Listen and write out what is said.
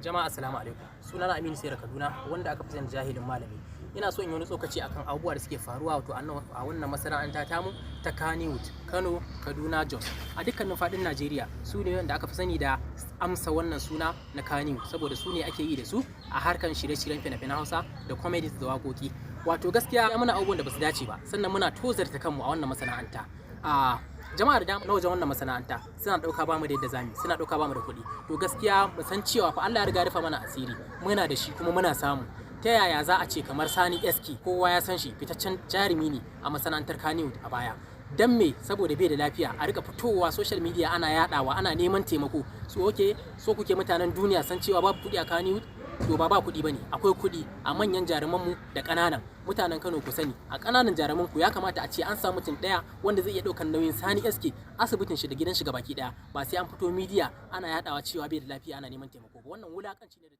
Jama'a assalamu alaikum. Sunana Aminu Sera Kaduna wanda aka fi sani jahilin malami. Ina so in yi wani tsokaci akan abubuwa da suke faruwa wato a wannan masana'anta tamu ta Kannywood, Kano, Kaduna, Jos. A dukkanin faɗin Najeriya su ne wanda aka fi sani da amsa wannan suna na Kannywood saboda su ne ake yi da su a harkan shirye-shiryen fina-finan Hausa da comedies da waƙoƙi. Wato gaskiya muna abubuwan da basu dace ba sannan muna tozarta kanmu a wannan masana'anta. Jama'a da dama na wajen wannan masana'anta suna ɗauka bamu da yadda zamu, suna ɗauka bamu da kuɗi. To gaskiya mu san cewa fa Allah ya riga rufa mana asiri, muna da shi kuma muna samu. Ta yaya za a ce kamar Sani SK kowa ya san shi fitaccen jarumi ne a masana'antar Kannywood a baya. Dan me saboda bai da lafiya a rika fitowa social media ana yadawa ana neman taimako. So kuke mutanen duniya san cewa babu kuɗi a Kannywood? To ba kuɗi bane, akwai kuɗi a manyan jarumanmu da ƙananan. Mutanen Kano ku sani, a ƙananan jaruman ku ya kamata a ce an samu mutum ɗaya wanda zai iya ɗaukar nauyin Sani SK asibitin shi da gidan shi gabaki ɗaya, ba sai an fito media ana yadawa cewa bai da lafiya ana neman taimako ba. Wannan wulakanci ne da